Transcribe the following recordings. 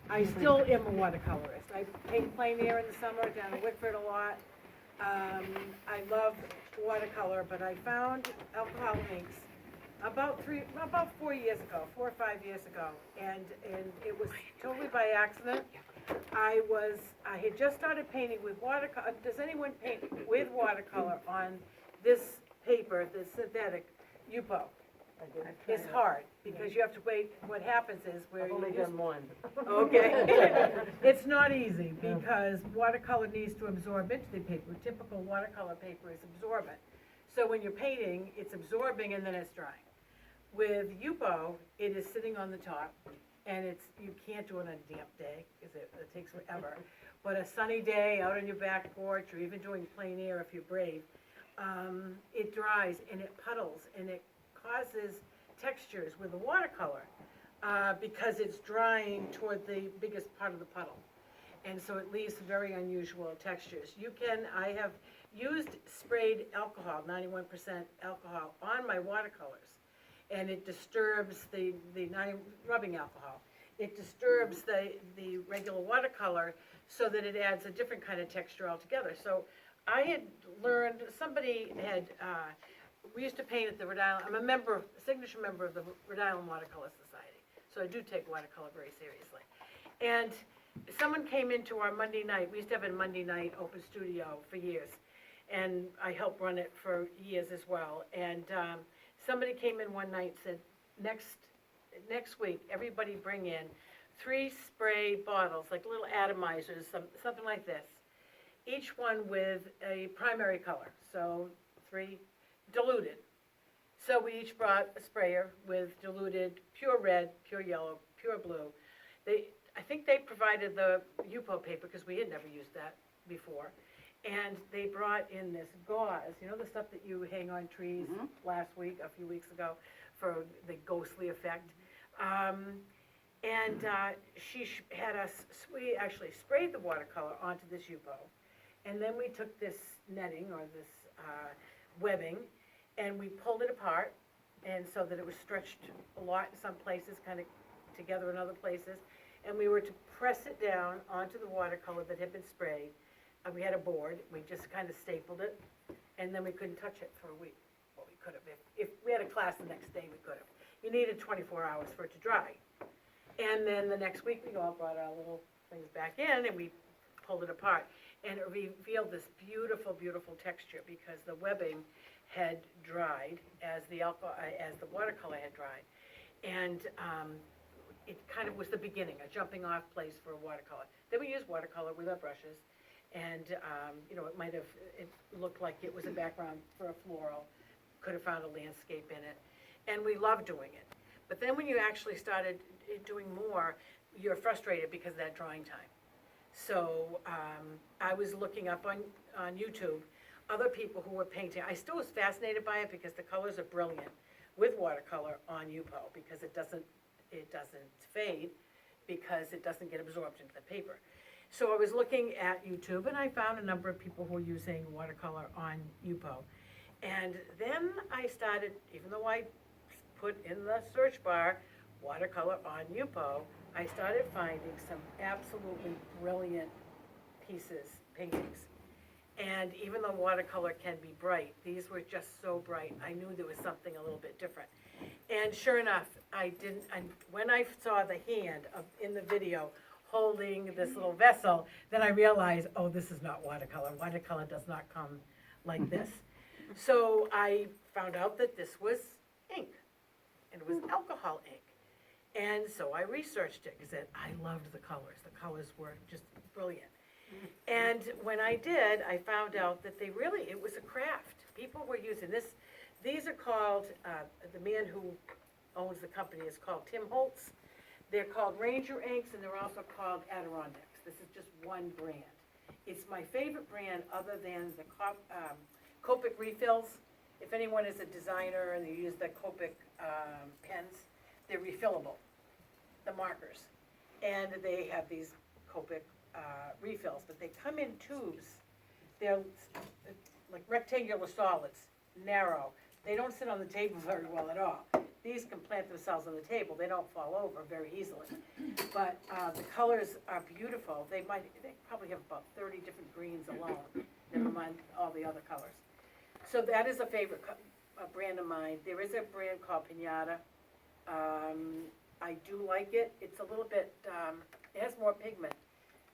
I still am a watercolorist. I paint plein air in the summer down in Whitford a lot. I love watercolor, but I found alcohol inks about 4 years ago, 4 or 5 years ago, and it was totally by accident. I had just started painting with watercolor. Does anyone paint with watercolor on this paper, this synthetic UPO? It's hard, because you have to wait. What happens is where I've only done one. Okay. It's not easy, because watercolor needs to absorb into the paper. Typical watercolor paper is absorbent. So when you're painting, it's absorbing and then it's drying. With UPO, it is sitting on the top, and you can't do it on a damp day, because it takes forever. But a sunny day out on your back porch, or even doing plein air if you're brave, it dries and it puddles, and it causes textures with the watercolor because it's drying toward the biggest part of the puddle. And so it leaves very unusual textures. I have used sprayed alcohol, 91% alcohol, on my watercolors, and it disturbs the rubbing alcohol. It disturbs the regular watercolor so that it adds a different kind of texture altogether. So I had learned, we used to paint at the Rhode Island, I'm a signature member of the Rhode Island Watercolor Society, so I do take watercolor very seriously. And someone came into our Monday night, we used to have a Monday night open studio for years, and I helped run it for years as well. And somebody came in one night and said, next week, everybody bring in 3 spray bottles, like little atomizers, something like this, each one with a primary color, so 3 diluted. So we each brought a sprayer with diluted pure red, pure yellow, pure blue. I think they provided the UPO paper, because we had never used that before. And they brought in this gauze, you know the stuff that you hang on trees a few weeks ago, for the ghostly effect. She had us, we actually sprayed the watercolor onto this UPO. And then we took this netting, or this webbing, and we pulled it apart, and so that it was stretched a lot in some places, kind of together in other places. And we were to press it down onto the watercolor that had been sprayed. We had a board, we just kind of stapled it, and then we couldn't touch it for a week. Well, we could have, if we had a class the next day, we could have. You needed 24 hours for it to dry. And then the next week, we all brought our little things back in, and we pulled it apart. And it revealed this beautiful, beautiful texture, because the webbing had dried as the watercolor had dried. And it kind of was the beginning, a jumping off place for a watercolor. Then we used watercolor with our brushes, and it looked like it was a background for a floral, could have found a landscape in it, and we loved doing it. But then when you actually started doing more, you're frustrated because of that drying time. So I was looking up on YouTube other people who were painting. I still was fascinated by it, because the colors are brilliant with watercolor on UPO, because it doesn't fade, because it doesn't get absorbed into the paper. So I was looking at YouTube, and I found a number of people who were using watercolor on UPO. And then I started, even though I put in the search bar watercolor on UPO, I started finding some absolutely brilliant paintings. And even though watercolor can be bright, these were just so bright, I knew there was something a little bit different. And sure enough, when I saw the hand in the video holding this little vessel, then I realized, oh, this is not watercolor. Watercolor does not come like this. So I found out that this was ink, and it was alcohol ink. And so I researched it, because I loved the colors. The colors were just brilliant. And when I did, I found out that it was a craft. People were using this. These are called, the man who owns the company is called Tim Holtz. They're called Ranger inks, and they're also called Adirondacks. This is just one brand. It's my favorite brand, other than the Copic refills. If anyone is a designer and they use the Copic pens, they're refillable, the markers. And they have these Copic refills, but they come in tubes. They're like rectangular solids, narrow. They don't sit on the table very well at all. these can plant themselves on the table, they don't fall over very easily. But, the colors are beautiful, they probably have about 30 different greens alone, never mind all the other colors. So that is a favorite brand of mine. There is a brand called Pinata. I do like it, it's a little bit, it has more pigment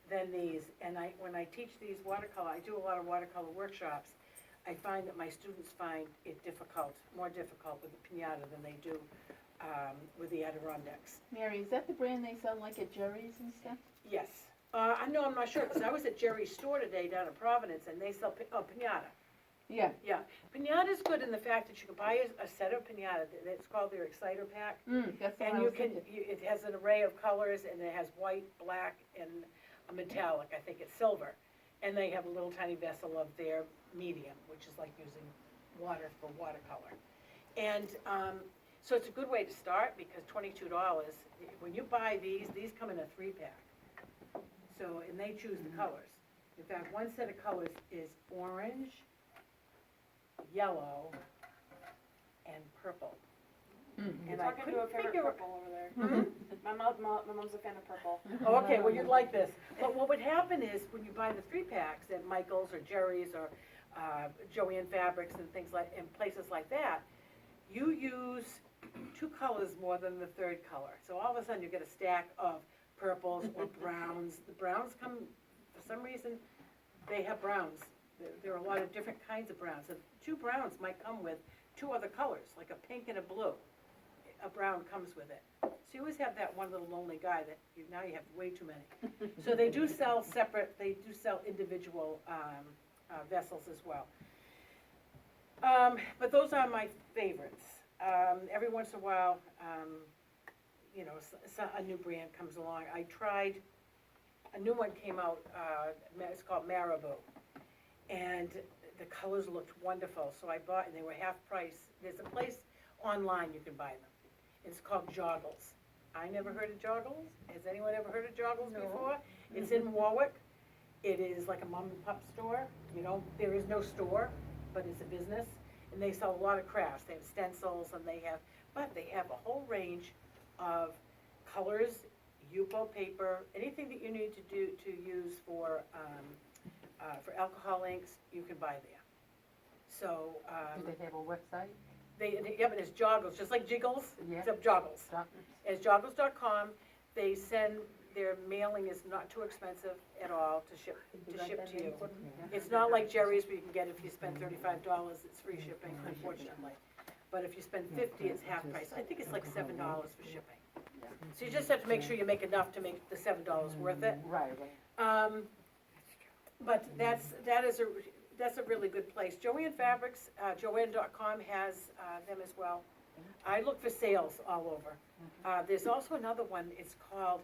than these, and when I teach these watercolor, I do a lot of watercolor workshops, I find that my students find it more difficult with the Pinata than they do with the Adirondacks. Mary, is that the brand they sell like at Jerry's and stuff? Yes. I'm not sure, because I was at Jerry's store today down in Providence, and they sell, Pinata. Yeah. Yeah. Pinata's good in the fact that you can buy a set of Pinata, it's called their Exciter Pack. That's what And I you was can, thinking. it has an array of colors, and it has white, black, and a metallic, I think it's silver. And they have a little tiny vessel of their medium, which is like using water for watercolor. And, so it's a good way to start, because $22, when you buy these come in a 3-pack. So, and they choose the colors. In fact, one set of colors is orange, yellow, and purple. You're And I talking to couldn't a favorite figure. purple over there. My mom's a fan of purple. Oh, okay, well, you'd like this. But what would happen is, when you buy the 3-packs at Michael's or Jerry's or Joanne Fabrics and things like, and places like that, you use 2 colors more than the 3rd color. So all of a sudden, you get a stack of purples or browns. The browns come, for some reason, they have browns. There are a lot of different kinds of browns. And 2 browns might come with 2 other colors, like a pink and a blue. A brown comes with it. So you always have that one little lonely guy that now you have way too many. So they do sell separate, they do sell individual vessels as well. But those are my favorites. Every once in a while, you know, a new brand comes along. I tried, a new one came out, it's called Marabou. And the colors looked wonderful, so I bought, and they were half price. There's a place online you can buy them. It's called Joggles. I never heard of Joggles. Has anyone ever heard of Joggles before? It's in Warwick. It is like a mom and pop store. You know, there is no store, but it's a business. And they sell a lot of crafts. They have stencils, and they have a whole range of colors, Yupo paper, anything that you need to use for alcohol inks, you can buy there. So, Do they have a website? yeah, but it's Joggles, just like Jiggles, Yeah. except Joggles. Doctors? It's joggles.com. They send, their mailing is not too expensive at all to ship to you. It's not like Jerry's where you can get, if you spend $35, it's free shipping, unfortunately. But if you spend $50, it's half price. I think it's like $7 for shipping. So you just have to make sure you make enough to make the $7 worth it. Right. But that's a really good place. Joanne Fabrics, Joanne.com has them as well. I look for sales all over. There's also another one, it's called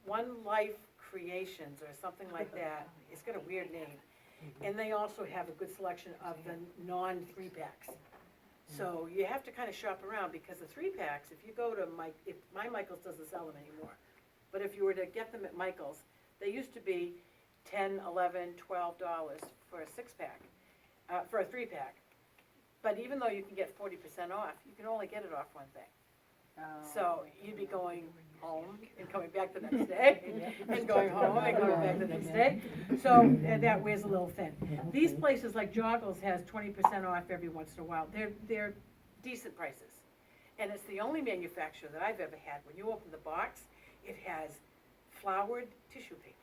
One Life Creations or something like that. It's got a weird name. And they also have a good selection of the non-3-packs. So you have to kind of shop around, because the 3-packs, if you go to if my Michael's doesn't sell them anymore, but if you were to get them at Michael's, they used to be $10, $11, $12 for a 6-pack, for a 3-pack. But even though you can get 40% off, you can only get it off one thing. So you'd be going home and coming back the next day, and going home and coming back the next day. So that wears a little thin. These places like Joggles has 20% off every once in a while. They're decent prices. And it's the only manufacturer that I've ever had. When you open the box, it has flowered tissue paper.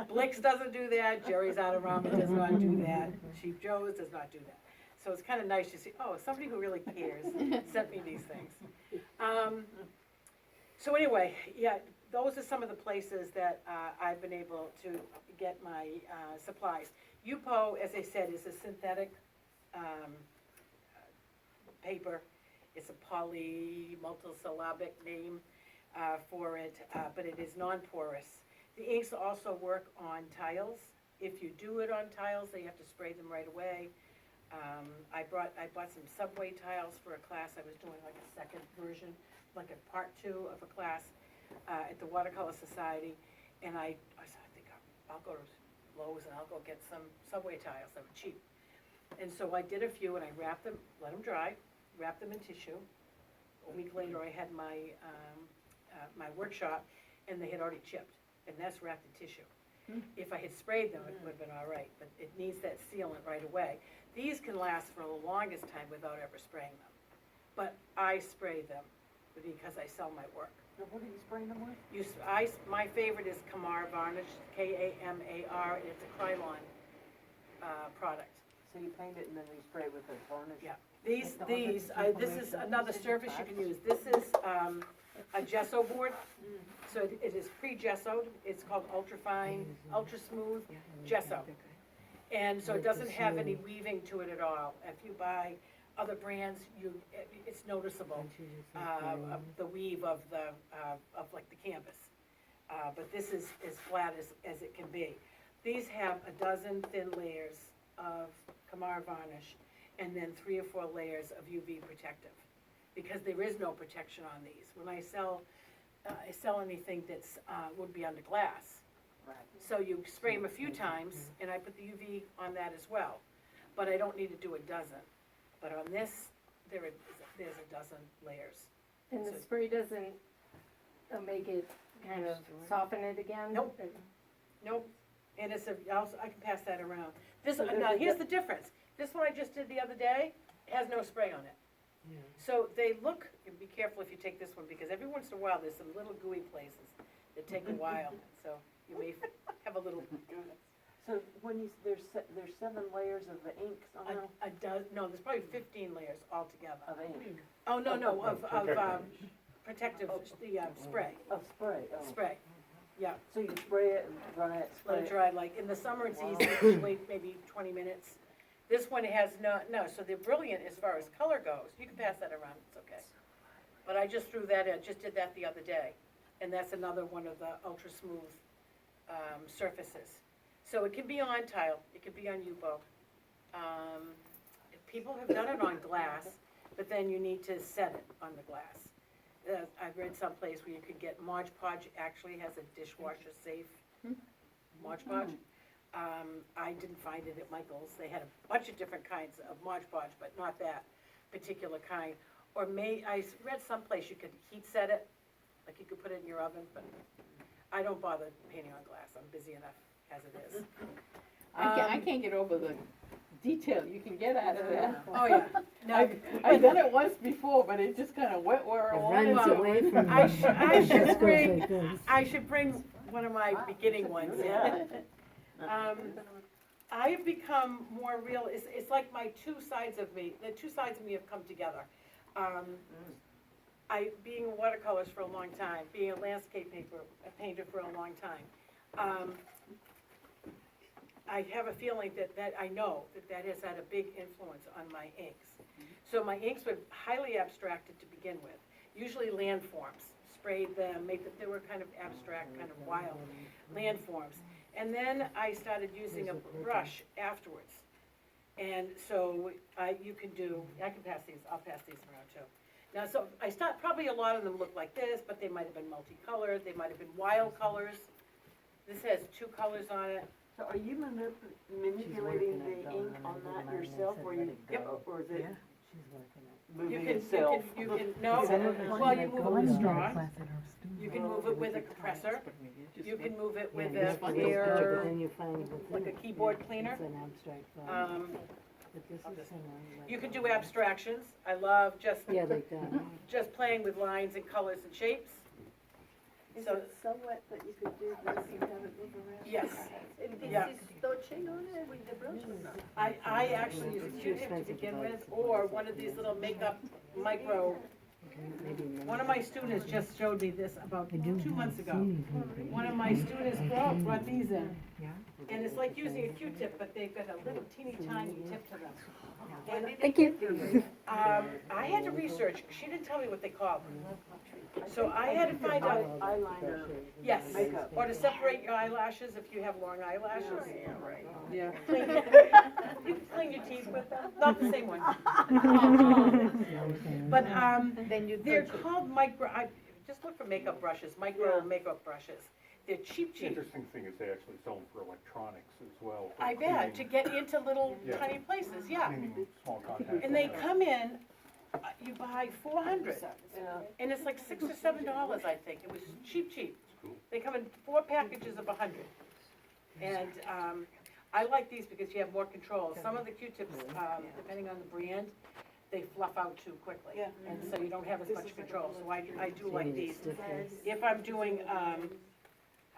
Blick's doesn't do that, Jerry's Adorama does not do that, Cheap Joe's does not do that. So it's kind of nice to see, oh, somebody who really cares sent me these things. So anyway, yeah, those are some of the places that I've been able to get my supplies. Yupo, as I said, is a synthetic paper. It's a multisyllabic name for it, but it is non-porous. The inks also work on tiles. If you do it on tiles, then you have to spray them right away. I bought some subway tiles for a class I was doing, like a second version, like a part 2 of a class at the Watercolor Society, and I said, I think I'll go to Lowe's and I'll go get some subway tiles that were cheap. And so I did a few, and I wrapped them, let them dry, wrapped them in tissue, a week later, I had my, my workshop, and they had already chipped, and that's wrapped in tissue. If I had sprayed them, it would have been all right, but it needs that sealant right away. These can last for the longest time without ever spraying them, but I spray them because I sell my work. Now, what are you spraying them with? My favorite is Varnish, Kamar, and it's a Krylon product. So you paint it and then you spray it with a varnish? Yeah. This is another surface you can use. This is a gesso board, so it is pre-gessoed. It's called ultra-fine, ultra-smooth gesso. And so it doesn't have any weaving to it at all. If you buy other brands, it's noticeable, the weave of like the canvas. But this is as flat as it can be. These have a dozen thin layers of Kamar varnish and then 3 or 4 layers of UV protective, because there is no protection on these. When I sell anything that's, would be under glass. Right. So you spray them a few times, and I put the UV on that as well, but I don't need to do a dozen. But on this, there's a dozen layers. And the So- spray doesn't make it kind of soften it again? Nope. Nope, and I can pass that around. This, So there's now, a here's the difference. This one I just did the other day has no spray on it. So they look, and be careful if you take this one, because every once in a while, there's some little gooey places that take a while, so you may have a little, So when you, there's 7 layers of the ink somehow? no, there's probably 15 layers altogether. Of ink? Oh, no, of protective, the spray, Of spray, oh. spray, yeah. So you spray it and dry it, spray Let it it? dry, like, in the summer, it's Wow. easy, you wait maybe 20 minutes. This one has no, so they're brilliant as far as color goes. You can pass that around, it's okay. But I just threw that in, just did that the other day. And that's another one of the ultra smooth surfaces. So it can be on tile, it can be on UPO. People have done it on glass, but then you need to set it on the glass. I've read someplace where you could get Mod Podge actually has a dishwasher safe Mod Podge. I didn't find it at Michael's. They had a bunch of different kinds of Mod Podge, but not that particular kind. Or I read someplace you could heat set it, like you could put it in your oven, but I don't bother painting on glass. I'm busy enough as it is. I can't get over the detail you can get out of that. Oh, yeah. No, I've done it once before, but it just kind of went where I wanted runs to. away from I should bring one of my beginning ones in. I have become more real, it's like my two sides of me, the two sides of me have come together. Being a watercolorist for a long time, being a landscape painter for a long time, I have a feeling that I know that has had a big influence on my inks. So my inks were highly abstracted to begin with, usually landforms, sprayed them, they were kind of abstract, kind of wild landforms. And then I started using a brush afterwards. And so you can I can pass these, I'll pass these around too. Now, so probably a lot of them look like this, but they might have been multicolored, they might have been wild colors. This has 2 colors on it. So are you manipulating the ink on that yourself, or you, or is it moving itself? You can, no, well, you move it with a straw. You can move it with a compressor. You can move it with like a keyboard cleaner. You can do abstractions. I love just playing with lines and colors and shapes. Is So- it so wet that you could do this and have it move around? Yes. And this Yeah. is touching on it with the brush or not? I actually use a Q-tip to begin with, or one of these little makeup micro. One of my students just showed me this about 2 months ago. One of my students brought these in. And it's like using a Q-tip, but they've got a little teeny tiny tip to them. Thank you. I had to research, she didn't tell me what they called them. So I had to find out, Eyeliner. yes, Makeup. or to separate your eyelashes if you have long eyelashes. Yeah. You can clean your teeth with them, not the same one. But, Then you they're touch it. called just look for makeup brushes, micro makeup brushes. They're cheap. Interesting thing is they actually sell them for electronics as well. for I bet, to cleaning- get into little Yeah. tiny places, yeah. Cleaning small contacts. And they come in you buy 400, and it's like $6 or $7, I think. It was cheap. They come in 4 packages of 100. And, I like these because you have more control. Some of the Q-tips, depending on the brand, they fluff out too quickly. Yeah. And so you don't have as much control, so I do like these. If I'm doing,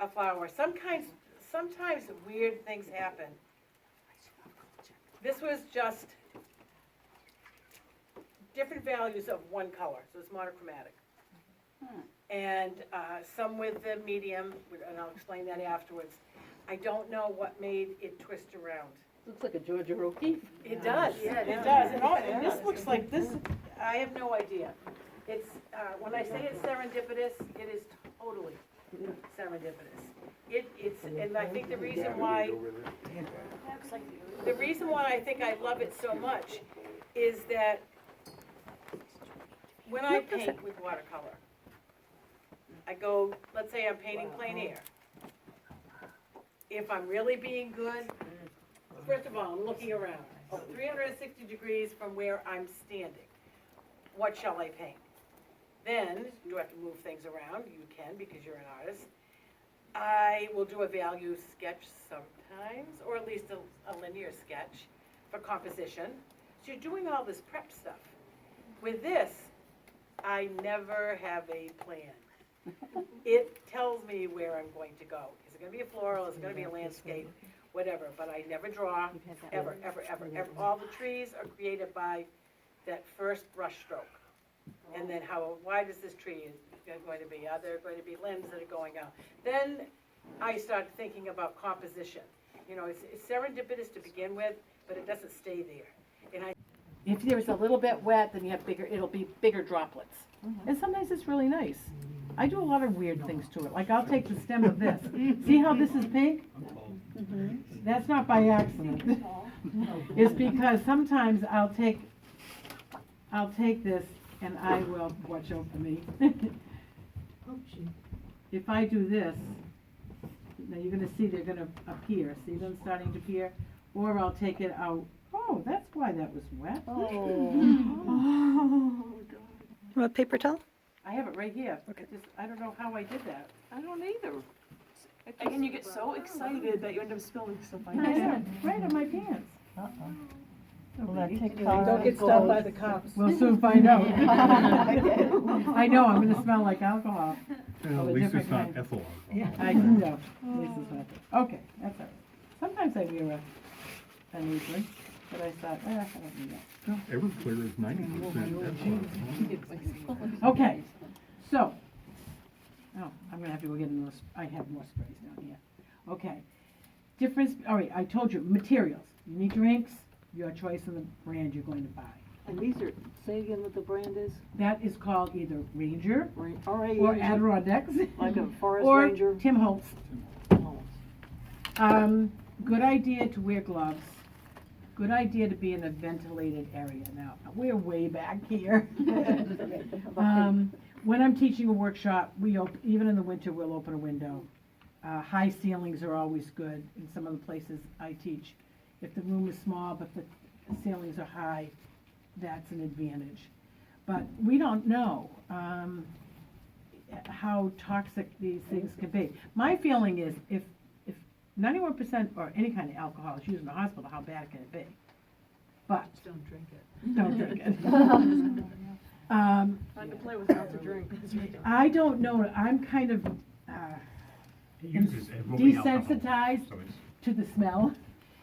a flower, sometimes weird things happen. This was just different values of one color, so it's monochromatic. And, some with the medium, and I'll explain that afterwards. I don't know what made it twist around. Looks like a Georgia O'Keeffe. It does, Yeah, it it does, and this looks like this, I have no idea. It's, when I say it's serendipitous, it is totally serendipitous. It's, and I think the reason why I think I love it so much is that when I paint with watercolor, I go, let's say I'm painting plein air. If I'm really being good, first of all, I'm looking around, 360 degrees from where I'm standing. What shall I paint? Then, do I have to move things around? You can, because you're an artist. I will do a value sketch sometimes, or at least a linear sketch for composition. So you're doing all this prep stuff. With this, I never have a plan. It tells me where I'm going to go. Is it gonna be a floral, is it gonna be a landscape, whatever, but I never draw, ever. All the trees are created by that first brush stroke. And then how wide is this tree going to be? Are there going to be limbs that are going out? Then I start thinking about composition. You know, it's serendipitous to begin with, but it doesn't stay there. And if there's a little bit wet, then you have it'll be bigger droplets. And sometimes it's really nice. I do a lot of weird things to it. Like I'll take the stem of this. See how this is pink? That's not by accident. It's because sometimes I'll take this and I will, watch out for me. If I do this, now you're gonna see they're gonna appear. See them starting to appear? Or I'll take it out. Oh, that's why that was wet. What, paper towel? I have it right here. Okay. I don't know how I did that. I don't either. And you get so excited that you end up spilling stuff on I your know, right on my pants. Will that take Don't get stopped by the cops. We'll soon find out. I know, I'm gonna smell like alcohol. Well, Of at a least different it's not kind. ethyl Yeah, alcohol. I know. This is not, okay, that's all right. Sometimes I wear uneasily, but I thought, I don't need that. Everclear is 90% ethyl. Okay, so, oh, I'm gonna have to go get another, I have more sprays down here. Okay, difference, all right, I told you, materials. You need your inks, your choice of the brand you're going to buy. And these are, say again what the brand is? That is called either Ranger R-A-N-G, or Adirondacks like a forest or ranger? Tim Holtz. Oh. Good idea to wear gloves. Good idea to be in a ventilated area. Now, we're way back here. When I'm teaching a workshop, even in the winter, we'll open a window. High ceilings are always good in some of the places I teach. If the room is small but the ceilings are high, that's an advantage. But we don't know how toxic these things can be. My feeling is if 91% or any kind of alcohol is used in the hospital, how bad can it be? But Don't drink it. don't drink it. I can play with not to drink. I don't know, I'm kind of It uses ruby alcohol, desensitized so it's- to the smell.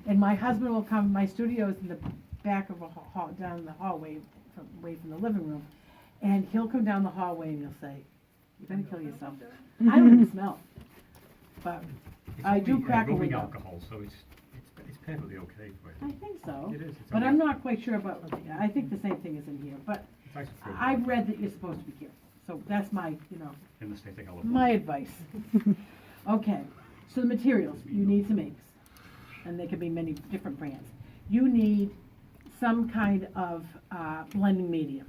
And my husband will come, my studio is in the back of a hall, down the hallway, away from the living room. And he'll come down the hallway and he'll say, "You're gonna kill yourself." I don't even smell. But it's I do only, crack a ruby window. alcohol, so it's perfectly okay for it. I think so. It is. It's But only- I'm not quite sure about, I think the same thing is in here. But it's isopropyl. I've read that you're supposed to be careful. So that's my, And the same thing I love. my advice. Okay, so the materials, you need some inks, and they could be many different brands. You need some kind of blending medium.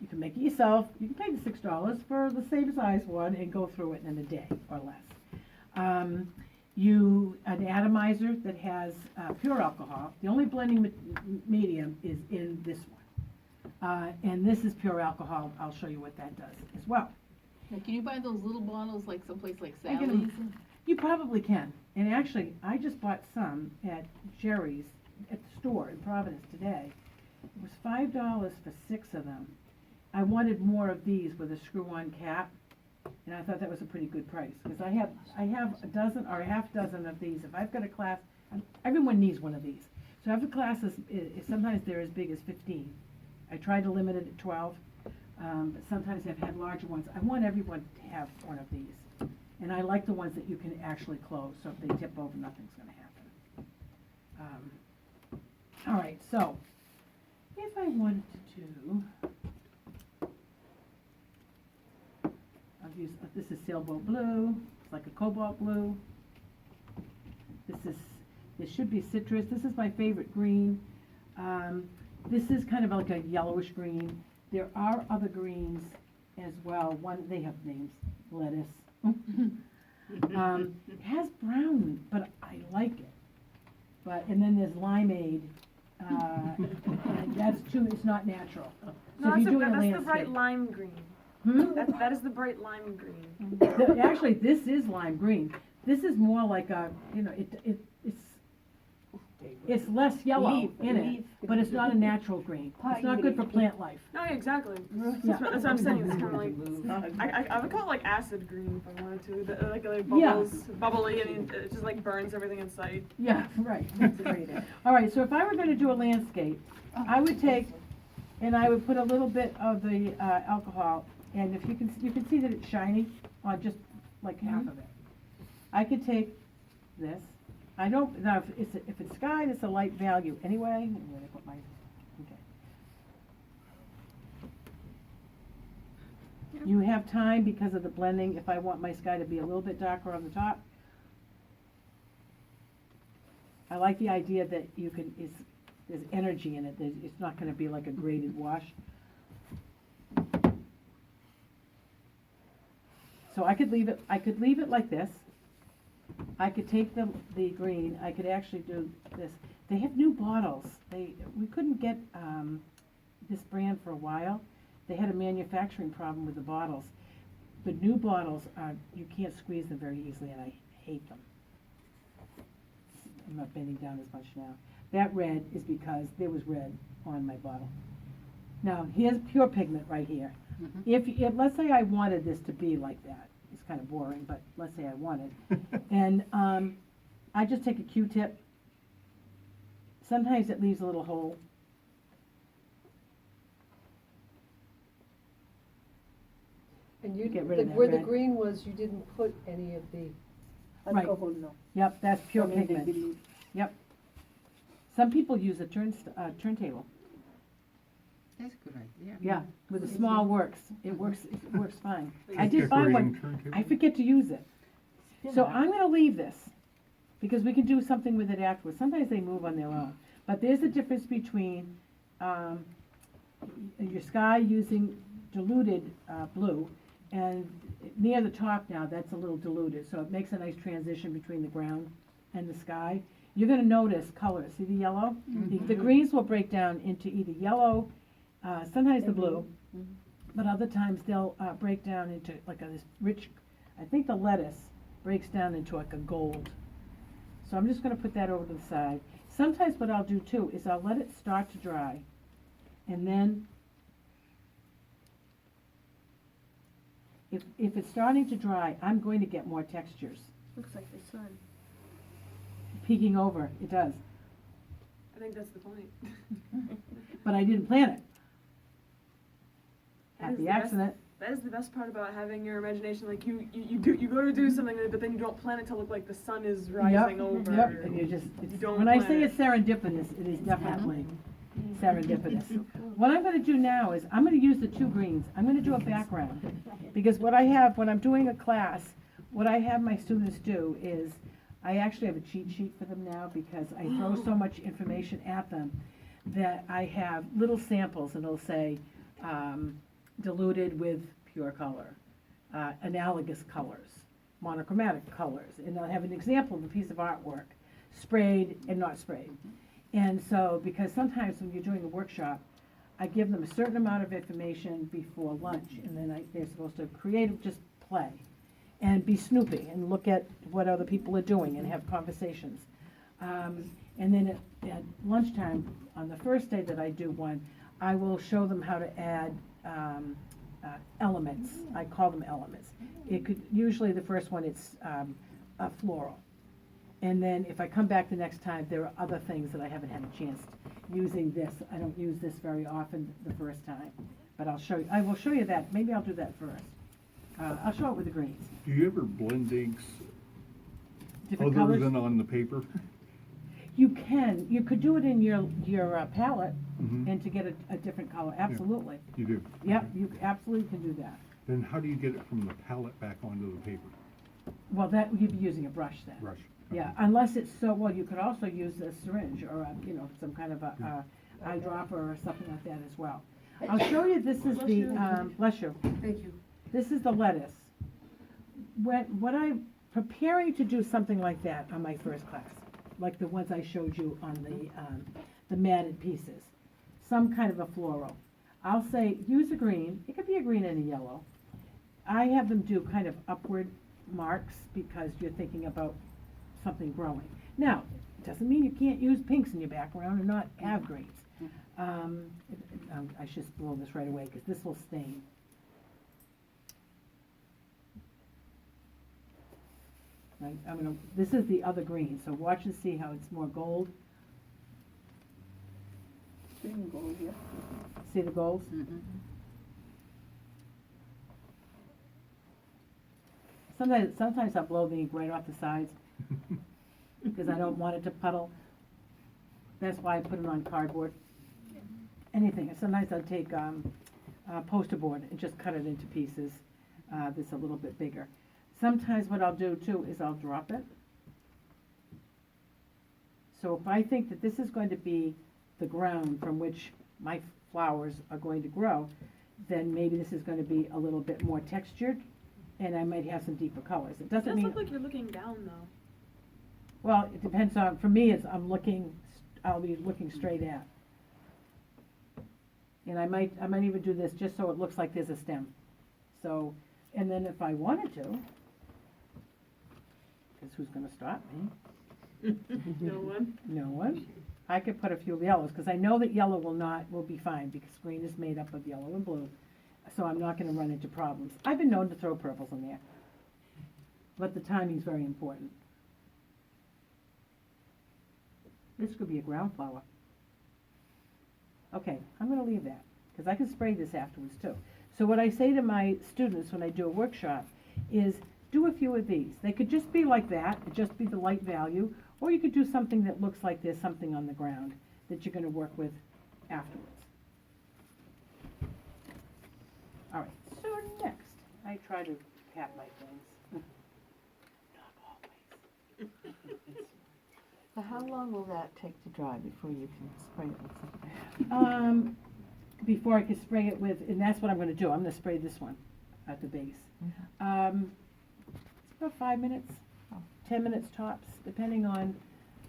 You can make it yourself. You can pay the $6 for the same size one and go through it in a day or less. An atomizer that has pure alcohol. The only blending medium is in this one. And this is pure alcohol. I'll show you what that does as well. Now, can you buy those little bottles like someplace like I get 'em. Sally's? You probably can. And actually, I just bought some at Jerry's at the store in Providence today. It was $5 for 6 of them. I wanted more of these with a screw-on cap, and I thought that was a pretty good price, because I have a dozen or a half dozen of these. If I've got a class, everyone needs one of these. So if a class is sometimes they're as big as 15. I tried to limit it at 12, but sometimes I've had larger ones. I want everyone to have one of these. And I like the ones that you can actually close, so if they tip over, nothing's gonna happen. All right, so, if I wanted to do, I'll use, this is sailboat blue, it's like a cobalt blue. This should be citrus, this is my favorite green. This is kind of like a yellowish green. There are other greens as well, they have names, lettuce. It has brown, but I like it. And then there's limeade, and that's too, it's not natural. So if you're doing a that's the landscape. bright lime green. Hmm? That is the bright lime green. Actually, this is lime green. This is more like a, it's less yellow in it, but it's not a natural green. It's not good for plant life. No, yeah, exactly. Yeah. That's what I'm saying. It's kind of like I would call it like acid green if I wanted to. Like Yeah. bubbles, bubbly, and it just like burns everything in sight. Yeah, right. That's great. All right, so if I were gonna do a landscape, I would take, and I would put a little bit of the alcohol, and if you can see that it's shiny on just like half of it. I could take this. I don't, now if it's sky, it's a light value anyway. I'm gonna put my, okay. You have time because of the blending, if I want my sky to be a little bit darker on the top. I like the idea that there's energy in it, it's not gonna be like a graded wash. So I could leave it like this. I could take the green, I could actually do this. They have new bottles. We couldn't get this brand for a while. They had a manufacturing problem with the bottles. The new bottles you can't squeeze them very easily, and I hate them. I'm not bending down as much now. That red is because there was red on my bottle. Now, here's pure pigment right here. If let's say I wanted this to be like that. It's kind of boring, but let's say I wanted. And I just take a Q-tip. Sometimes it leaves a little hole. And you, Get rid of that where the red. green was, you didn't put any of the Right. alcohol, no. Yep, that's pure pigment. Yep. Some people use a turntable. That's a good idea. Yeah, with a small works. It works fine. I did buy one. I forget to use it. So I'm gonna leave this, because we can do something with it afterwards. Sometimes they move on their own. But there's a difference between your sky using diluted blue, and near the top now, that's a little diluted, so it makes a nice transition between the ground and the sky. You're gonna notice colors. See the yellow? The greens will break down into either yellow, sometimes the blue, but other times they'll break down into like this rich, I think the lettuce breaks down into like a gold. So I'm just gonna put that over to the side. Sometimes what I'll do too is I'll let it start to dry, and then if it's starting to dry, I'm going to get more textures. Looks like the sun. Peeking over, it does. I think that's the point. But I didn't plan it. That is Happy the best- accident. That is the best part about having your imagination. Like you go to do something, but then you don't plan it to look like the sun is rising over. Yep, and you just, don't when I plan say it. it's serendipitous, it is definitely serendipitous. What I'm gonna do now is, I'm gonna use the two greens, I'm gonna do a background. Because what I have, when I'm doing a class, what I have my students do is, I actually have a cheat sheet for them now, because I throw so much information at them, that I have little samples, and it'll say, diluted with pure color, analogous colors, monochromatic colors, and I'll have an example of a piece of artwork, sprayed and not sprayed. And so, because sometimes when you're doing a workshop, I give them a certain amount of information before lunch, and then they're supposed to just play, and be snoopy, and look at what other people are doing, and have conversations. And then at lunchtime, on the first day that I do one, I will show them how to add elements. I call them elements. Usually the first one, it's a floral. And then if I come back the next time, there are other things that I haven't had a chance using this. I don't use this very often the first time, but I will show you that. Maybe I'll do that first. I'll show it with the greens. Do you ever blend inks Different other colors. than on the paper? You can. You could do it in your palette Mhm. and to get a different color. Absolutely. You do? Yep, you absolutely can do that. Then how do you get it from the palette back onto the paper? Well, you'd be using a brush then. Brush? Yeah, unless it's well, you could also use a syringe or some kind of a eyedropper or something like that as well. I'll show you, this is the, bless you. Thank you. This is the lettuce. When I'm preparing to do something like that on my first class, like the ones I showed you on the matted pieces, some kind of a floral, I'll say, use a green. It could be a green and a yellow. I have them do kind of upward marks because you're thinking about something growing. Now, it doesn't mean you can't use pinks in your background and not have greens. I should blow this right away because this will stain. Right, this is the other green, so watch and see how it's more gold. Gold, yeah. See the golds? Mm-hmm. Sometimes I'll blow the ink right off the sides because I don't want it to puddle. That's why I put it on cardboard. Anything. Sometimes I'll take poster board and just cut it into pieces that's a little bit bigger. Sometimes what I'll do too is I'll drop it. So if I think that this is going to be the ground from which my flowers are going to grow, then maybe this is going to be a little bit more textured, and I might have some deeper colors. It It doesn't does mean. look like you're looking down though. Well, it depends on. For me, I'll be looking straight at. And I might even do this just so it looks like there's a stem. So, and then if I wanted to, because who's going to stop me? No one. No one. I could put a few yellows, because I know that yellow will be fine, because green is made up of yellow and blue, so I'm not gonna run into problems. I've been known to throw purples in there, but the timing's very important. This could be a ground flower. Okay, I'm gonna leave that, because I can spray this afterwards too. So what I say to my students when I do a workshop is, do a few of these. They could just be like that, just be the light value, or you could do something that looks like there's something on the ground that you're gonna work with afterwards. All right, so next, I try to cap my things. Not always. So how long will that take to dry before you can spray it with something? Before I can spray it with, and that's what I'm gonna do, I'm gonna spray this one at the base. It's about 5 minutes, 10 minutes tops, depending on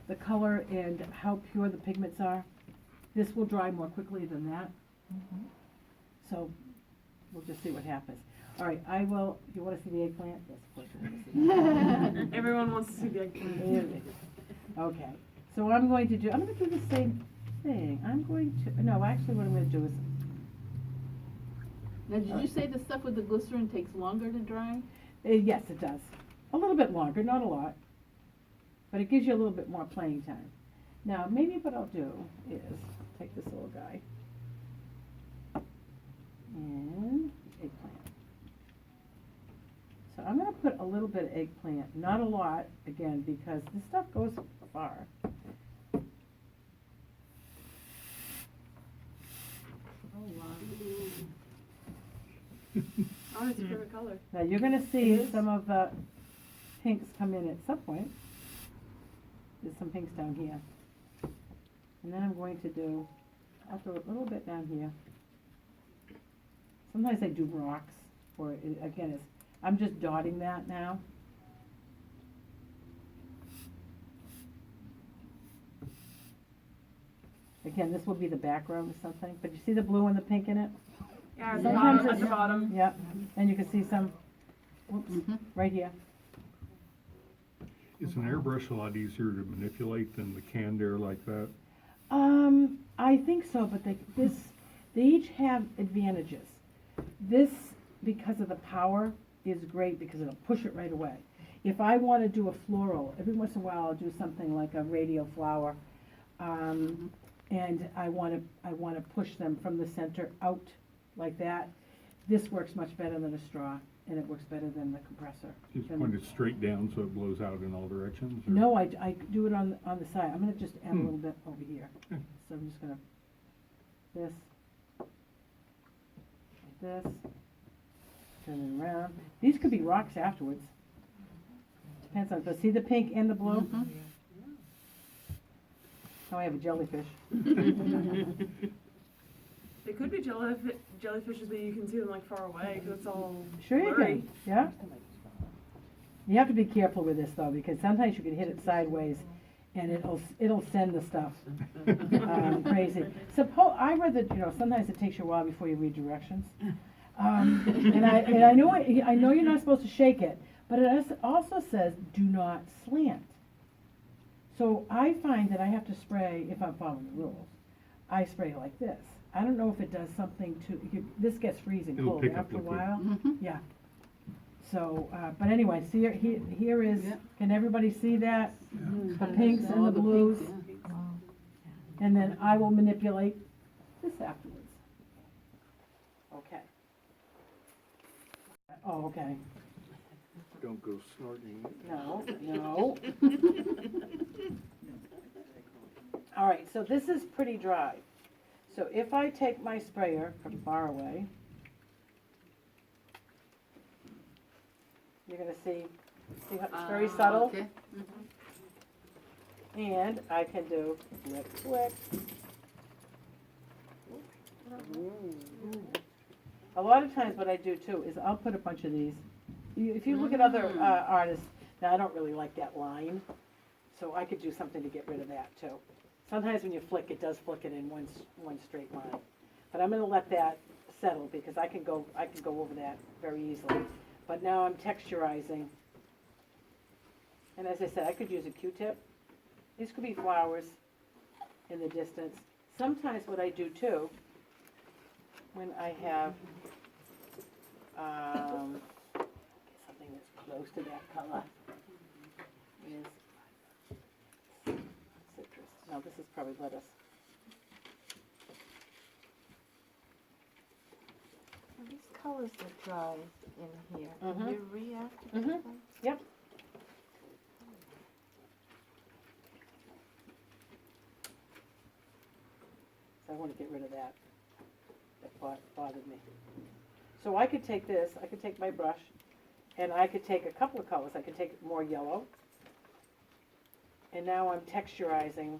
the color and how pure the pigments are. This will dry more quickly than that. So we'll just see what happens. All right, you wanna see the eggplant? Yes, of course you wanna see the eggplant. Everyone wants to see the eggplant. Okay, so I'm gonna do the same thing. No, actually what I'm gonna do is, Now, did you say the stuff with the glycerin takes longer to dry? yes, it does. A little bit longer, not a lot, but it gives you a little bit more playing time. Now, maybe what I'll do is take this little guy and eggplant. So I'm gonna put a little bit of eggplant, not a lot, again, because this stuff goes far. Oh, it's a favorite color. Now, you're gonna see some of the pinks come in at some point. There's some pinks down here. And then I'm going to I'll throw a little bit down here. Sometimes I do rocks, or again, I'm just dotting that now. Again, this will be the background or something, but you see the blue and the pink in it? Yeah, at the Sometimes bottom, at it's- the bottom. Yep, and you can see some, whoops, right here. Is an airbrush a lot easier to manipulate than the canned air like that? I think so, but they each have advantages. This, because of the power, is great because it'll push it right away. If I want to do a floral, every once in a while I'll do something like a radial flower, and I want to push them from the center out like that. This works much better than a straw, and it works better than the compressor. Just point it straight down so it blows out in all directions? Or? No, I do it on the side. I'm gonna just add a little bit over here. Okay. So I'm just gonna, this, like this, turn it around. These could be rocks afterwards. Depends on, but see the pink and the blue? Now I have a jellyfish. They could be jellyfishes, but you can see them like far away because it's all Sure you blurry. can, yeah. You have to be careful with this though, because sometimes you can hit it sideways and it'll send the stuff crazy. I read that, sometimes it takes you a while before you read directions. And I know you're not supposed to shake it, but it also says do not slant. So I find that I have to spray, if I'm following the rules, I spray like this. I don't know if it does something to, this gets freezing It'll cold pick up after a liquid. while. Yeah. So, but anyway, see, here is, can everybody see that? The pinks and the blues. And then I will manipulate this afterwards. Okay. Oh, okay. Don't go snorting. No. All right, so this is pretty dry. So if I take my sprayer from far away, you're gonna see how it's very subtle. Okay. And I can do flick. A lot of times what I do too is I'll put a bunch of these. If you look at other artists, now I don't really like that line, so I could do something to get rid of that too. Sometimes when you flick, it does flick it in one straight line. But I'm gonna let that settle because I can go over that very easily. But now I'm texturizing. And as I said, I could use a Q-tip. These could be flowers in the distance. Sometimes what I do too, when I have something that's close to that color, is citrus. No, this is probably lettuce. These colors that dry in here, Mhm. can you reactivate Mhm. them? Yep. So I want to get rid of that. That bothered me. So I could take this, I could take my brush, and I could take a couple of colors. I could take more yellow. And now I'm texturizing.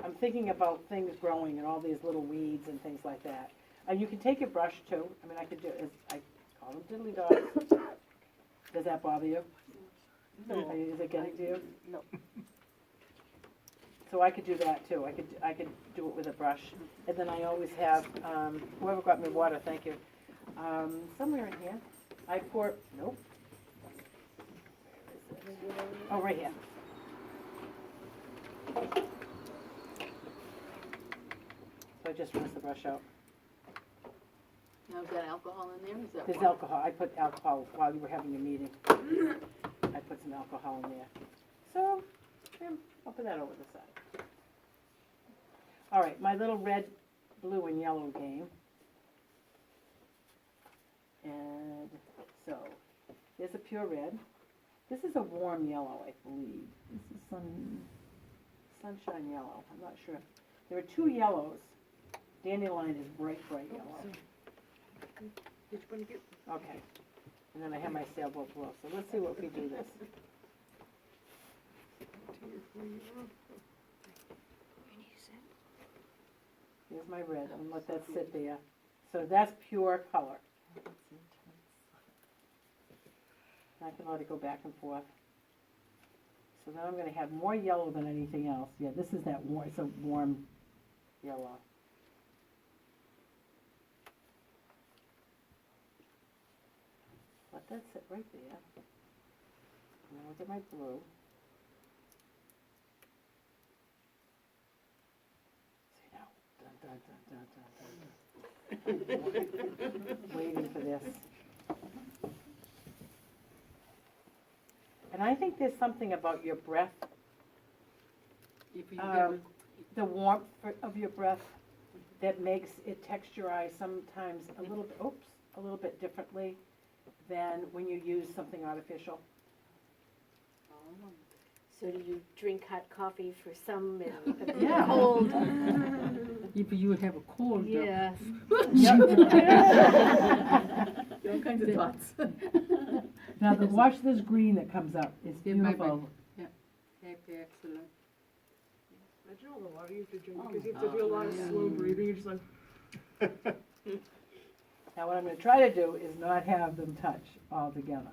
I'm thinking about things growing and all these little weeds and things like that. And you can take your brush too. I mean, I could do, I call them diddly dogs. Does that bother you? No. Is it getting to you? No. So I could do that too. I could do it with a brush. And then I always have, whoever got me water, thank you. Somewhere in here, I pour, nope. Where is it? Oh, right here. So I just rinse the brush out. Now, is that alcohol in there? Is that There's water? alcohol. I put alcohol while you were having your meeting. I put some alcohol in there. So, I'll put that over the side. All right, my little red, blue, and yellow game. And so, there's a pure red. This is a warm yellow, I believe. This is sunshine yellow. I'm not sure. There are two yellows. Dandelion is bright yellow. Which one you get? Okay. And then I have my sailboat blue. So let's see what we do this. Here's my red. I'm gonna let that sit there. So that's pure color. I can let it go back and forth. So then I'm gonna have more yellow than anything else. Yeah, this is that warm, it's a warm yellow. Let that sit right there. And then look at my blue. See now, dun, dun, dun, dun, dun, dun. Waiting for this. And I think there's something about your breath, If you get the warmth of your breath that makes it texturize sometimes a little bit, a little bit differently than when you use something artificial. So do you drink hot coffee for some and Yeah. cold? If you would have a cold, though. Yes. All kinds of thoughts. Now, watch this green that comes up, it's Yeah, my beautiful. excellent. Imagine all the water you have to drink because you have to do a lot of slow breathing. You're just like, Now, what I'm gonna try to do is not have them touch all together.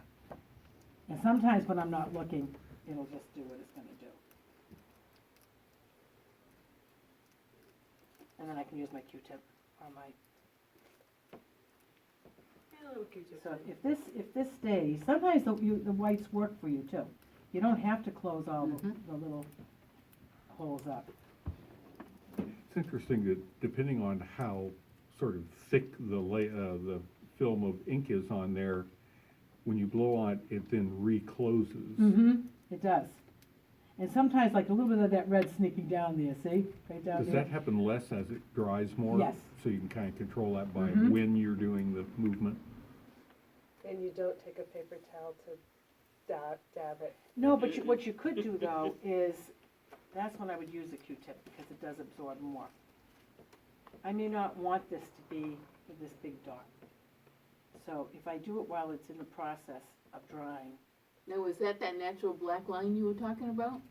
And sometimes when I'm not looking, it'll just do what it's gonna do. And then I can use my Q-tip or my, a little Q-tip. so if this stays, sometimes the whites work for you too. You don't have to close all the little holes up. It's interesting that depending on how sort of thick the film of ink is on there, when you blow on it, it then recloses. It does. And sometimes like a little bit of that red sneaking down there, see? Right down Does there. that happen less as it dries more? Yes. So you can kind of control that by Mhm. when you're doing the movement? And you don't take a paper towel to dab it. No, but what you could do though is, that's when I would use a Q-tip because it does absorb more. I may not want this to be this big dot. So if I do it while it's in the process of drying, Now, was that natural black line you were talking about?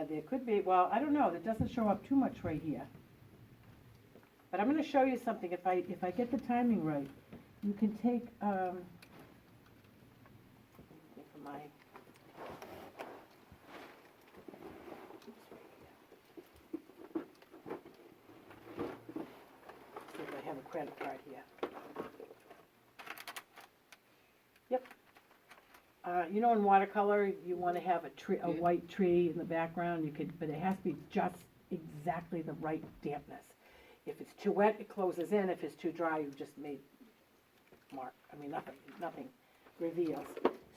there could be, well, I don't know, it doesn't show up too much right here. But I'm gonna show you something, if I get the timing right, you can take, for my, see if I have a credit card here. Yep. You know, in watercolor, you wanna have a tree, a white tree in the background, you could, but it has to be just exactly the right dampness. If it's too wet, it closes in, if it's too dry, you've just made nothing reveals.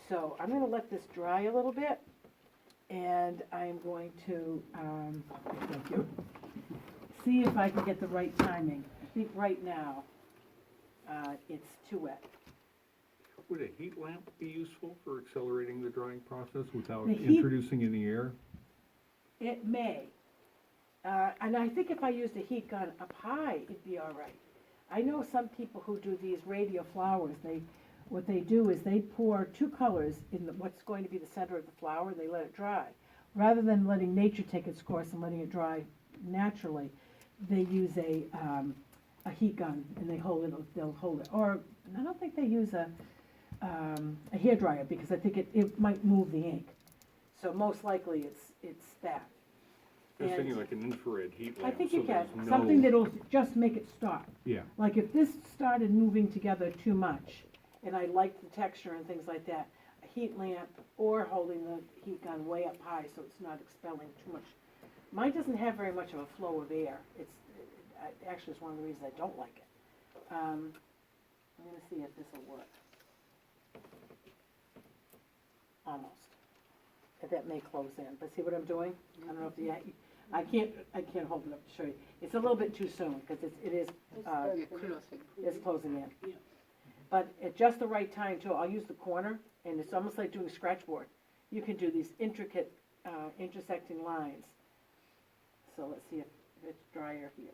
So I'm gonna let this dry a little bit, and I'm going to, thank you, see if I can get the right timing. I think right now, it's too wet. Would a heat lamp be useful for accelerating the drying process without The heat- introducing any air? It may. And I think if I used a heat gun up high, it'd be all right. I know some people who do these radio flowers, what they do is they pour two colors in what's going to be the center of the flower, and they let it dry. Rather than letting nature take its course and letting it dry naturally, they use a heat gun, and they'll hold it. Or, I don't think they use a hairdryer, because I think it might move the ink. So most likely it's that. I was And thinking like an infrared heat I lamp, think so you can, there's something no, that'll just make it stop. yeah. Like if this started moving together too much, and I liked the texture and things like that, a heat lamp or holding the heat gun way up high so it's not expelling too much. Mine doesn't have very much of a flow of air. Actually, it's one of the reasons I don't like it. I'm gonna see if this will work. Almost. That may close in, but see what I'm doing? I don't know if I can't hold it up to show you. It's a little bit too soon, because it is closing in. But at just the right time too, I'll use the corner, and it's almost like doing a scratchboard. You can do these intricate, intersecting lines. So let's see if it's drier here.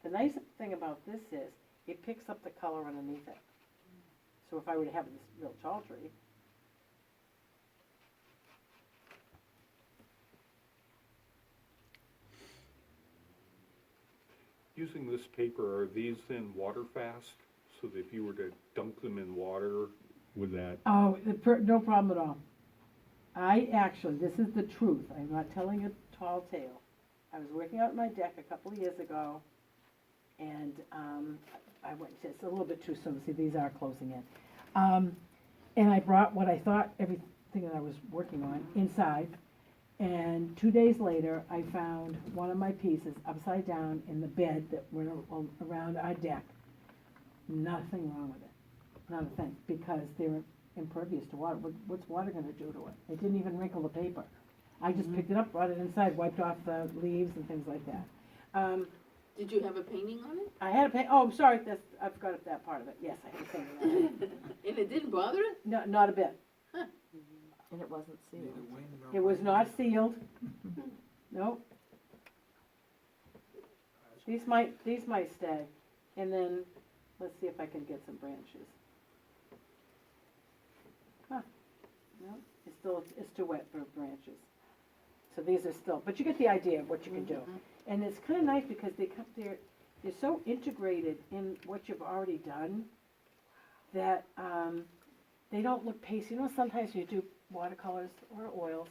The nice thing about this is, it picks up the color underneath it. So if I were to have this real tall tree, Using this paper, are these then water fast? So that if you were to dunk them in water, would that? oh, no problem at all. This is the truth, I'm not telling a tall tale. I was working out my deck a couple of years ago, and, I went, it's a little bit too soon, see, these are closing in. And I brought what I thought, everything that I was working on inside, and 2 days later, I found one of my pieces upside down in the bed that went around our deck. Nothing wrong with it, not a thing, because they're impervious to water. What's water gonna do to it? It didn't even wrinkle the paper. I just picked it up, brought it inside, wiped off the leaves and things like that. Did you have a painting on it? I had oh, I'm sorry, I forgot that part of it. Yes, I had a painting on it. And it didn't bother it? No, not a bit. And it wasn't sealed. It was not sealed. Nope. These might stay. And then, let's see if I can get some branches. Huh, no, it's too wet for branches. So these are still, but you get the idea of what you can do. And it's kind of nice because they're so integrated in what you've already done that they don't look pasty. You know, sometimes you do watercolors or oils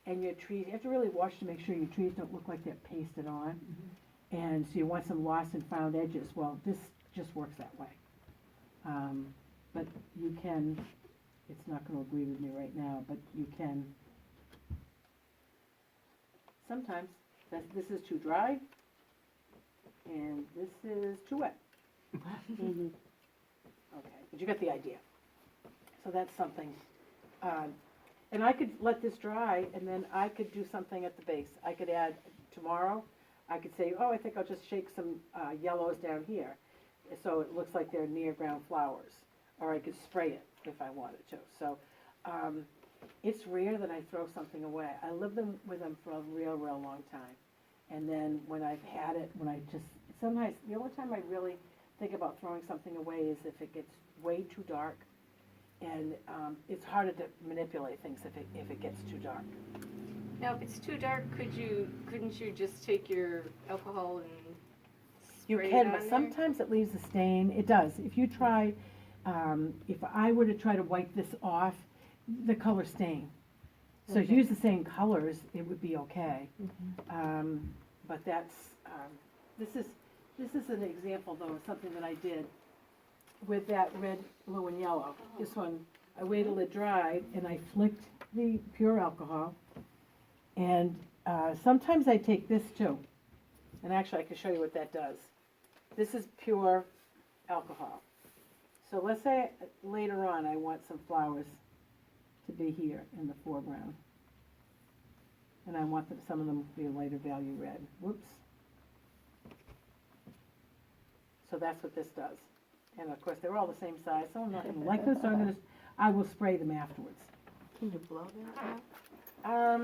and your trees, you have to really watch to make sure your trees don't look like they're pasted on. And so you want some lost and found edges. Well, this just works that way. But you can, it's not going to agree with me right now, but you can, sometimes this is too dry and this is too wet. Okay, but you got the idea. So that's something. And I could let this dry and then I could do something at the base. I could add tomorrow, I could say, oh, I think I'll just shake some yellows down here so it looks like they're near ground flowers. Or I could spray it if I wanted to. So it's rare that I throw something away. I live with them for a real, real long time. And then when I've had it, sometimes the only time I really think about throwing something away is if it gets way too dark. And it's harder to manipulate things if it gets too dark. Now, if it's too dark, couldn't you just take your alcohol and You spray it can, on but there? sometimes it leaves a stain. It does. If you try, if I were to try to wipe this off, the color stain. So if you use the same colors, it would be okay. But that's, this is an example though of something that I did with that red, blue, and yellow. This one, I waited till it dried and I flicked the pure alcohol. And sometimes I take this too. And actually I can show you what that does. This is pure alcohol. So let's say later on I want some flowers to be here in the foreground. And I want some of them to be a lighter value red. Whoops. So that's what this does. And of course, they're all the same size, so I'm not gonna like this, so I will spray them afterwards. Can you blow that out? I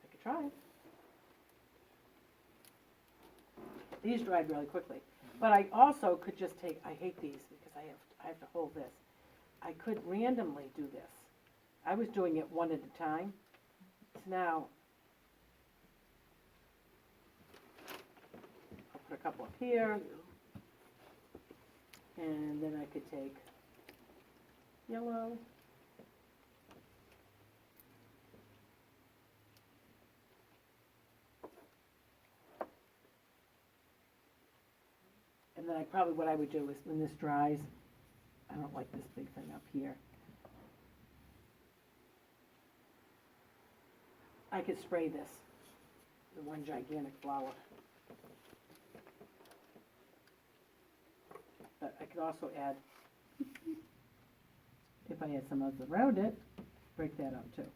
could try. These dried really quickly. But I also could just take, I hate these because I have to hold this. I could randomly do this. I was doing it one at a time. So now, I'll put a couple up here. And then I could take yellow. And then what I would do is when this dries, I don't like this big thing up here. I could spray this, the one gigantic flower. But I could also add, if I had some others around it, break that up too.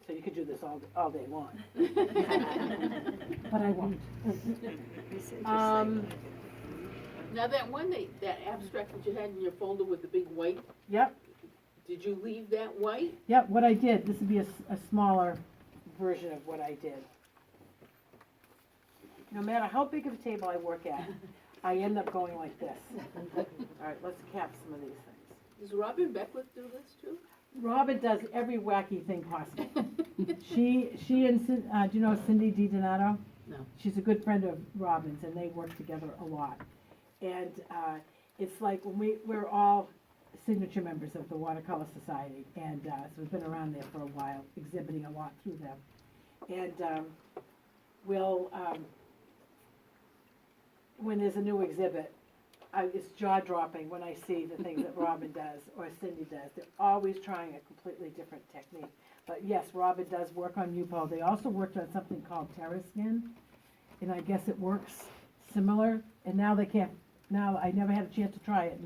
So you could do this all day long. But I won't. Now that one, that abstract that you had in your folder with the big white, Yep, did you leave that white? yep, what I did, this would be a smaller version of what I did. No matter how big of a table I work at, I end up going like this. All right, let's cap some of these things. Does Robin Beckwith do this too? Robin does every wacky thing possible. She and do you know Cindy DiDonato? No. She's a good friend of Robin's, and they work together a lot. And it's like when we're all signature members of the Watercolor Society, and, so we've been around there for a while, exhibiting a lot through them. And, we'll, when there's a new exhibit, it's jaw-dropping when I see the things that Robin does or Cindy does. They're always trying a completely different technique. But yes, Robin does work on Yupo. They also worked on something called Terraskin, and I guess it works similar. And now they can't, now I never had a chance to try it,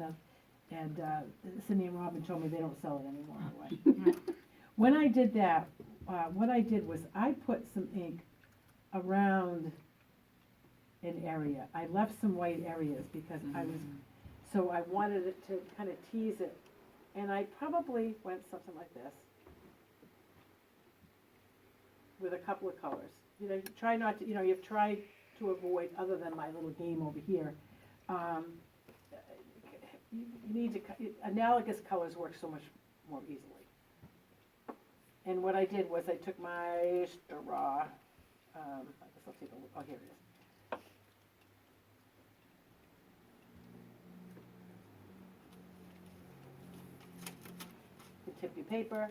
and Cindy and Robin told me they don't sell it anymore anyway. When I did that, what I did was I put some ink around an area. I left some white areas because so I wanted it to kind of tease it. And I probably went something like this with a couple of colors. You know, you try not to, you've tried to avoid, other than my little game over here, you need to, analogous colors work so much more easily. And what I did was I took my straw, I guess I'll take a look, oh, here it is. You tip your paper.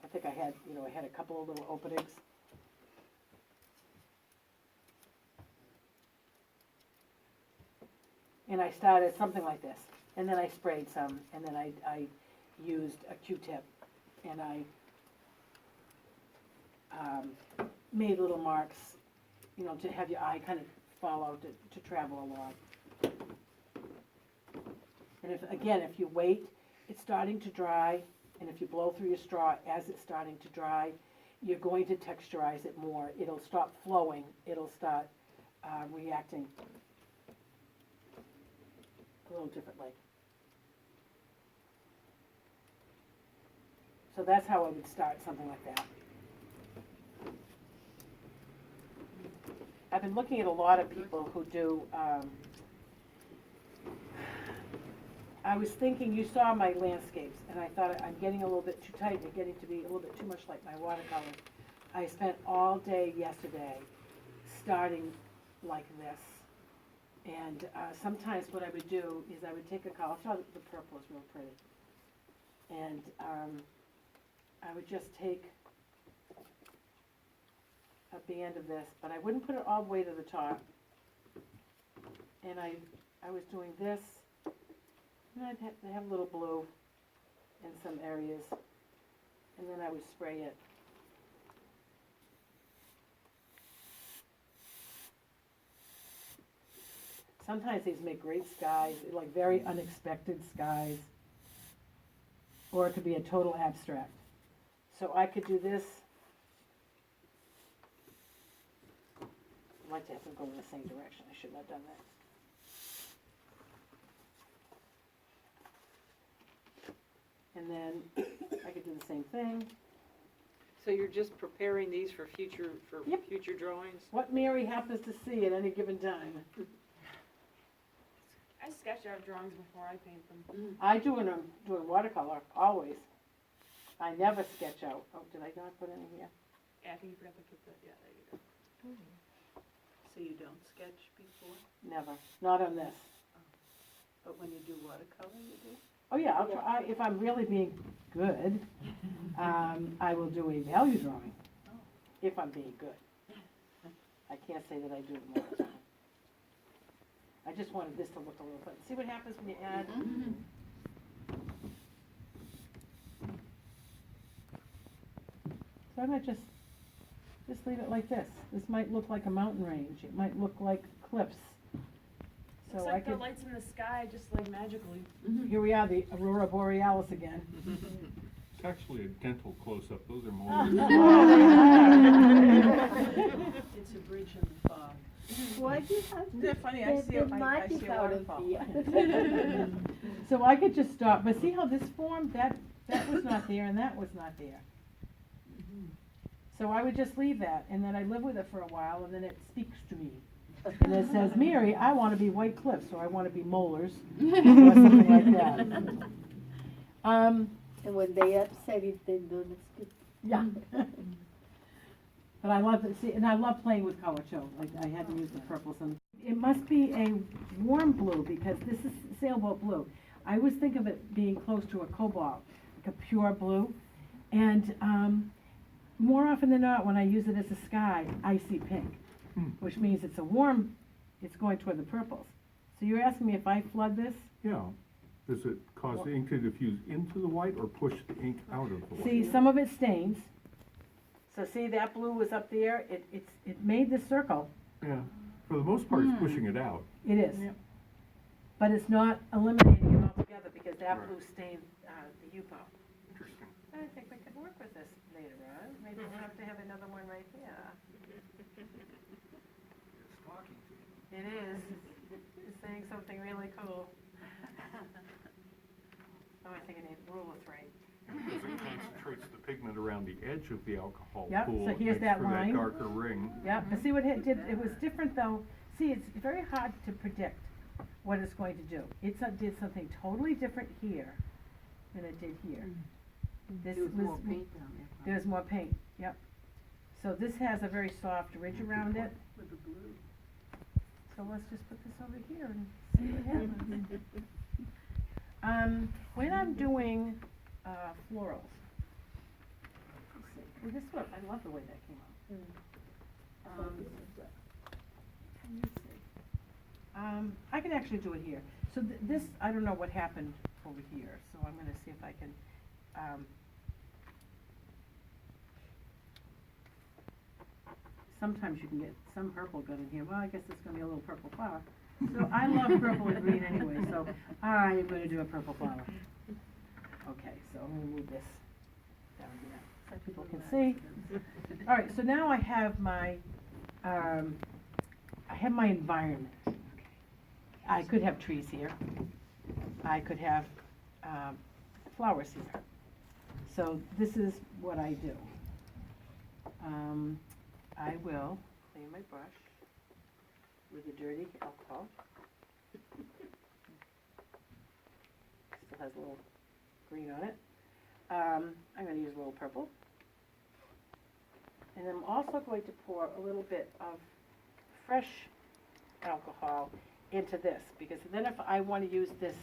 I think I had, I had a couple of little openings. And I started something like this, and then I sprayed some, and then I used a Q-tip, and I made little marks, to have your eye kind of follow, to travel along. And if you wait, it's starting to dry, and if you blow through your straw as it's starting to dry, you're going to texturize it more. It'll stop flowing, it'll start reacting a little differently. So that's how I would start something like that. I've been looking at a lot of people who do, I was thinking, you saw my landscapes, and I thought I'm getting a little bit too tight, and getting to be a little bit too much like my watercolor. I spent all day yesterday starting like this. And sometimes what I would do is I would take a color, I thought the purple is real pretty. And I would just take a band of this, but I wouldn't put it all the way to the top. And I was doing this, and I'd have a little blue in some areas, and then I would spray it. Sometimes these make great skies, like very unexpected skies, or it could be a total abstract. So I could do this. I'd like to have them go in the same direction. I shouldn't have done that. And then I could do the same thing. So you're just preparing these for future drawings? What Mary happens to see at any given time. I sketch out drawings before I paint them. I do when I'm doing watercolor, always. I never sketch out. Oh, did I not put any here? Yeah, I think you forgot to put that. Yeah, there you go. So you don't sketch before, Never. Not on this. but when you do watercolor, you do? Oh, yeah, I'll try, if I'm really being good, I will do a value drawing, if I'm being good. I can't say that I do them all the time. I just wanted this to look a little bit. See what happens when you add? So I might just leave it like this. This might look like a mountain range. It might look like cliffs. So It's I like the could, lights in the sky, just like magically. here we are, the Aurora Borealis again. It's actually a dental close-up, those are more. It's a bridge in the fog. Why do you have Isn't that funny? I see a waterfall. So I could just stop, but see how this formed, that was not there and that was not there. So I would just leave that, and then I live with it for a while, and then it speaks to me. And it says, Mary, I want to be White Cliffs, or I want to be Molars, or something like that. And when they upset you, they do this. Yeah. But I love it, see, and I love playing with color too, like I had to use the purples and, it must be a warm blue because this is sailboat blue. I always think of it being close to a cobalt, like a pure blue. And, more often than not, when I use it as a sky, I see pink, which means it's a warm, it's going toward the purples. So you're asking me if I flood this? Yeah. Does it cause the ink to diffuse into the white or push the ink out of the white? See, some of it stains. So see, that blue was up there, it made this circle. Yeah. For the most part, it's pushing it out. It is. But it's not eliminating it altogether because that Right. blue stained, the U-boat. Interesting. I think we could work with this later on. Maybe we'll have to have another one right here. It is. It's saying something really cool. Oh, I think I need rule of three. Because it concentrates the pigment around the edge of the alcohol Yep, pool. so it here's makes that for line. darker ring. Yeah, but see what it did, it was different though. See, it's very hard to predict what it's going to do. It did something totally different here than it did here. This There was was, more paint down there. there's more paint, yep. So this has a very soft ridge around it. With the blue. So let's just put this over here and see what happens. When I'm doing, florals. Let's see, well, this one, I love the way that came out. Let me see. I can actually do it here. So this, I don't know what happened over here, so I'm gonna see if I can, sometimes you can get some purple good in here. Well, I guess it's gonna be a little purple flower. So I love purple and green anyway, so I am gonna do a purple flower. Okay, so I'm gonna move this down here so people can see. All right, so now I have my environment. I could have trees here. I could have flowers here. So this is what I do. I will clean my brush with the dirty alcohol. Still has a little green on it. I'm going to use a little purple. And I'm also going to pour a little bit of fresh alcohol into this, because then if I want to use this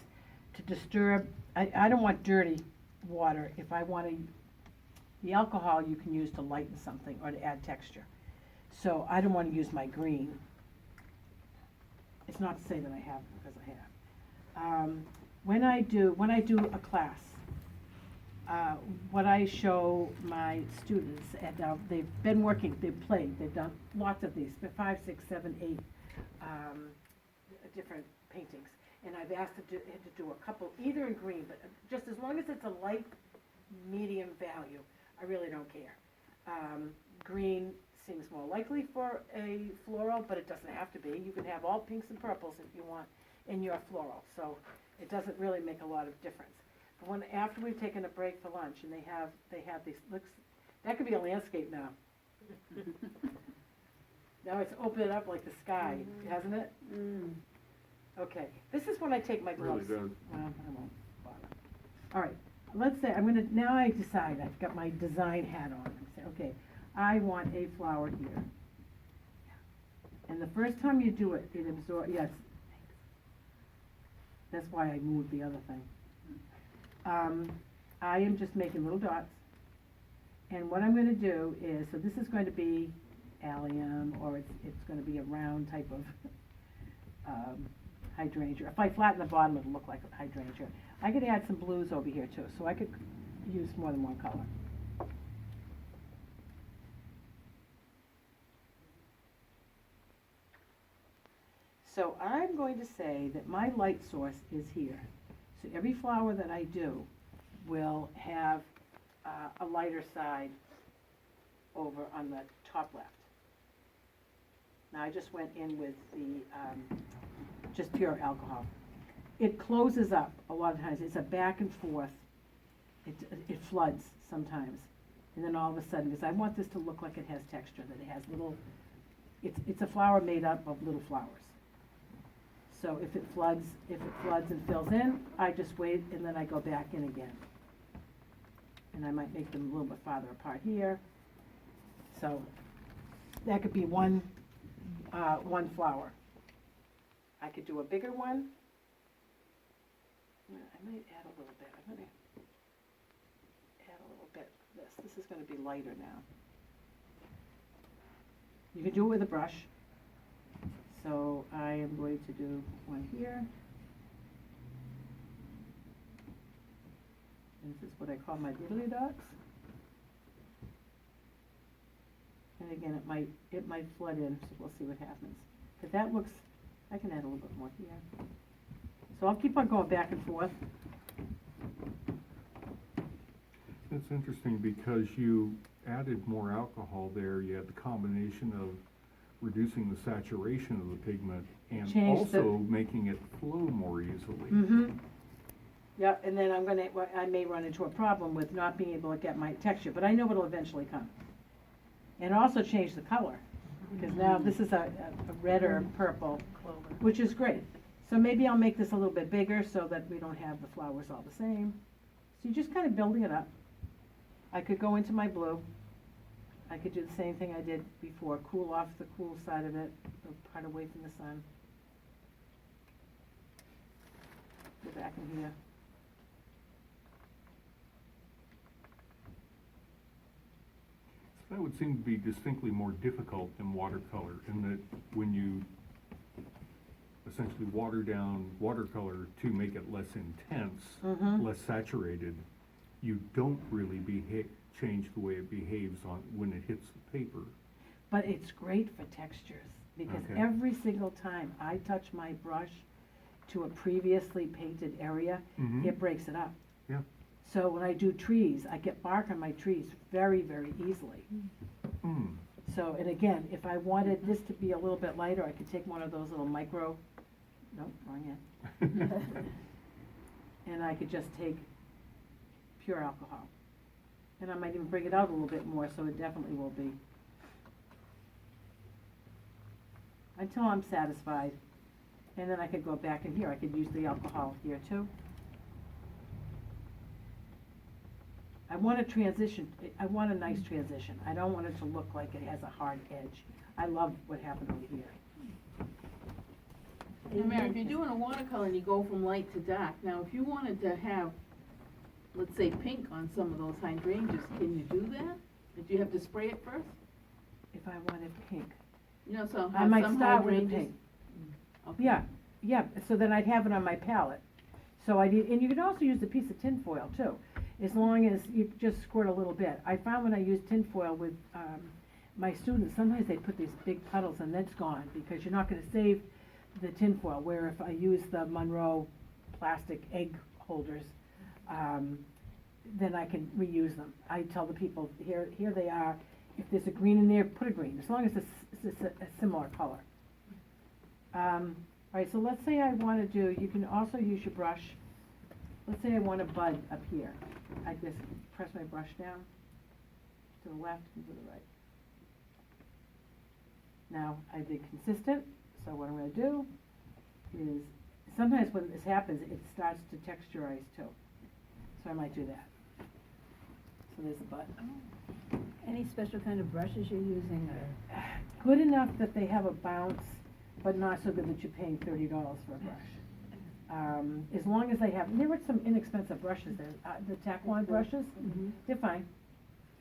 to disturb, I don't want dirty water. If I want to, the alcohol you can use to lighten something or to add texture. So I don't want to use my green. It's not to say that I have, because I have. When I do a class, what I show my students, and they've been working, they've played, they've done lots of these, 5, 6, 7, 8 different paintings. And I've asked them to do a couple, either in green, but just as long as it's a light, medium value, I really don't care. Green seems more likely for a floral, but it doesn't have to be. You can have all pinks and purples if you want in your floral, so it doesn't really make a lot of difference. But after we've taken a break for lunch, and they have these, that could be a landscape now. Now it's opened up like the sky, hasn't it? Okay, this is when I take my gloves. Really does. Well, I won't bother. All right, let's say, now I decide, I've got my design hat on. I say, okay, I want a flower here. And the first time you do it, it absorbs, yes. That's why I moved the other thing. I am just making little dots. And what I'm gonna do is, so this is going to be allium, or it's gonna be a round type of hydrangea. If I flatten the bottom, it'll look like a hydrangea. I could add some blues over here too, so I could use more than one color. So I'm going to say that my light source is here. So every flower that I do will have a lighter side over on the top left. Now I just went in with the just pure alcohol. It closes up a lot of times. It's a back and forth. It floods sometimes. And then all of a sudden, because I want this to look like it has texture, that it has little, it's a flower made up of little flowers. So if it floods and fills in, I just wait and then I go back in again. And I might make them a little bit farther apart here. So that could be one flower. I could do a bigger one. I might add a little bit, I'm gonna add a little bit of this. This is gonna be lighter now. You can do it with a brush. So I am going to do one here. And this is what I call my diddly dots. And again, it might flood in, so we'll see what happens. But that looks, I can add a little bit more here. So I'll keep on going back and forth. It's interesting because you added more alcohol there. You had the combination of reducing the saturation of the pigment and Change the- also making it flow more easily. Mm-hmm. Yeah, and then I may run into a problem with not being able to get my texture, but I know it'll eventually come. And also change the color, because now this is a redder purple, which is great. So maybe I'll make this a little bit bigger so that we don't have the flowers all the same. So you're just kind of building it up. I could go into my blue. I could do the same thing I did before, cool off the cool side of it, part away from the sun. Go back in here. That would seem to be distinctly more difficult than watercolor, in that when you essentially water down watercolor to make it less intense, less saturated, you don't really change the way it behaves when it hits the paper. But it's great for textures, because Okay. every single time I touch my brush to a previously painted area, it breaks it up. Yeah. So when I do trees, I get bark on my trees very, very easily. Mm. So, and again, if I wanted this to be a little bit lighter, I could take one of those little micro, nope, wrong end. And I could just take pure alcohol. And I might even bring it out a little bit more, so it definitely will be. Until I'm satisfied. And then I could go back in here, I could use the alcohol here too. I want a transition, I want a nice transition. I don't want it to look like it has a hard edge. I love what happened over here. Now, Mary, if you're doing a watercolor and you go from light to dark, now if you wanted to have, let's say, pink on some of those hydrangeas, can you do that? Or do you have to spray it first? If I wanted pink. You know, so I have might some start with the hydrangeas. pink. Okay. Yeah, so then I'd have it on my palette. So and you can also use a piece of tin foil too, as long as you just squirt a little bit. I found when I use tin foil with my students, sometimes they put these big puddles and that's gone, because you're not gonna save the tin foil, where if I use the Monroe plastic egg holders, then I can reuse them. I tell the people, here they are, if there's a green in there, put a green, as long as it's a similar color. Alright, so let's say I want to do, you can also use your brush. Let's say I want a bud up here. I just press my brush down to the left and to the right. Now, I did consistent, so what I'm going to do is, sometimes when this happens, it starts to texturize too. So I might do that. So there's a bud. Any special kind of brushes you're using, or? Good enough that they have a bounce, but not so good that you're paying $30 for a brush. As long as they have, there were some inexpensive brushes there, the Taquan brushes, they're fine.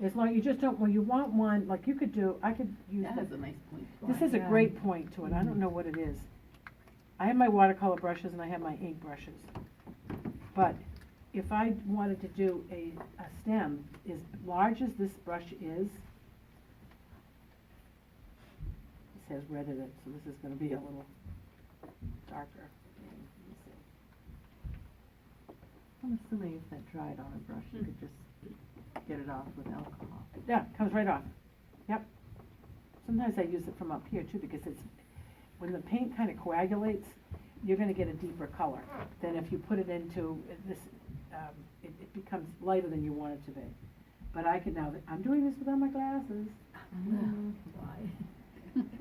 As long, you just don't, when you want one, like you could do, I could use That this. has a nice point. This has a great point to it, I don't know what it is. I have my watercolor brushes and I have my ink brushes. But if I wanted to do a stem, as large as this brush is, this has red in it, so this is gonna be a little darker. Let me see. I'm assuming if that dried on a brush, you could just get it off with alcohol. Yeah, comes right off. Yep. Sometimes I use it from up here too, because it's, when the paint kind of coagulates, you're gonna get a deeper color than if you put it into this, it becomes lighter than you want it to be. But I can now, I'm doing this without my glasses. Why?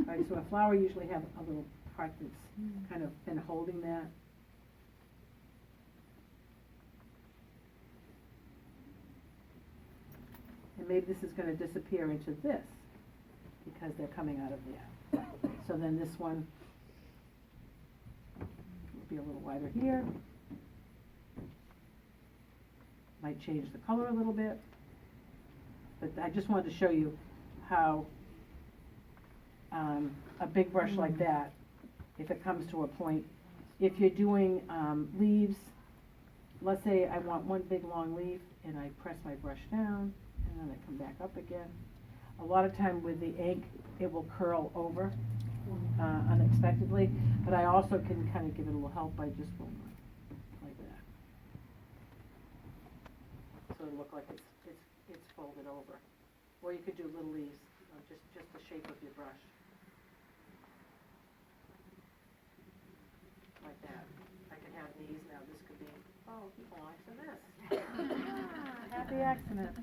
Right, so a flower usually have a little part that's kind of been holding that. And maybe this is gonna disappear into this. because they're coming out of there. So then this one will be a little wider here. Might change the color a little bit. But I just wanted to show you how a big brush like that, if it comes to a point, if you're doing leaves, let's say I want one big long leaf and I press my brush down and then I come back up again. A lot of time with the ink, it will curl over unexpectedly, but I also can kind of give it a little help by just going like that. So it'll look like it's folded over. Or you could do little leaves, just the shape of your brush. Like that. I could have these, now this could be, oh, he belongs to this. Happy accident.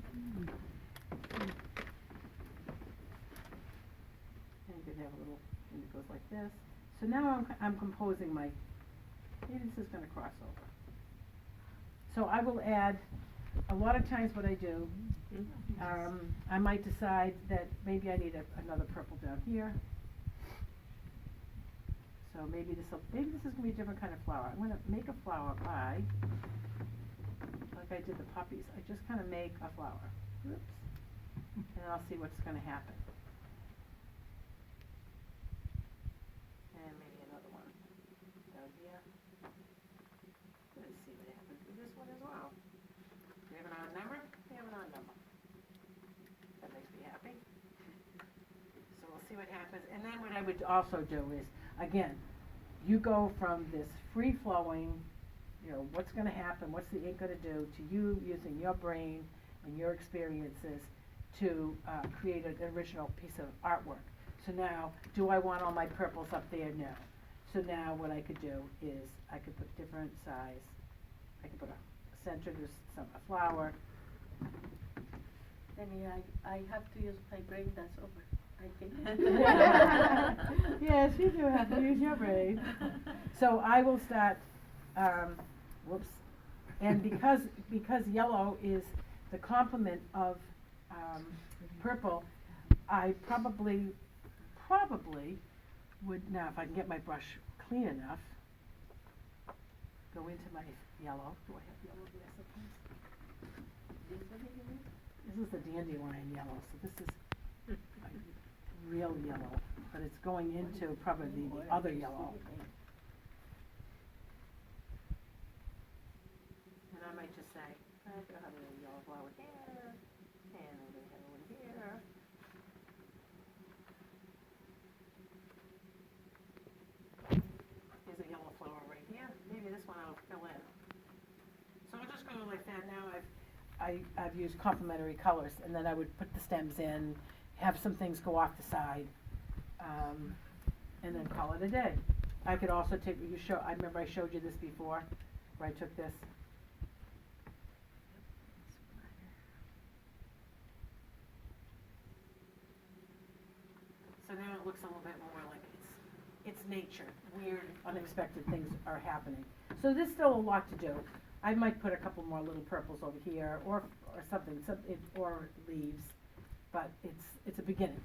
And you could have a little, and it goes like this. So now I'm composing my, maybe this is gonna cross over. So I will add, a lot of times what I do, I might decide that maybe I need another purple down here. So maybe this is gonna be a different kind of flower. I'm gonna make a flower by, like I did the puppies, I just kinda make a flower. Oops. And I'll see what's gonna happen. And maybe another one down here. Let's see what happens with this one as well. We have an odd number, we have an odd number. That makes me happy. So we'll see what happens. And then what I would also do is, again, you go from this free-flowing, you know, what's gonna happen, what's the ink gonna do, to you using your brain and your experiences to create an original piece of artwork. So now, do I want all my purples up there? No. So now what I could do is, I could put different size, I could put a center to a flower. I mean, I have to use my brain, that's over. I think. Yes, you do have to use your brain. So I will start, whoops, and because yellow is the complement of purple, I probably would, now if I can get my brush clean enough, go into my yellow. Do I have yellow there someplace? This is the dandelion yellow, so this is like real yellow, but it's going into probably the other yellow. And I might just say, I'm gonna have a little yellow flower here, and I'm gonna have one here. There's a yellow flower right here. Maybe this one I'll fill in. So I'll just go like that. Now I've used complementary colors, and then I would put the stems in, have some things go off the side, and then call it a day. I could also take, I remember I showed you this before, where I took this. So now it looks a little bit more like it's nature. Weird, unexpected things are happening. So there's still a lot to do. I might put a couple more little purples over here, or something, or leaves, but it's a beginning.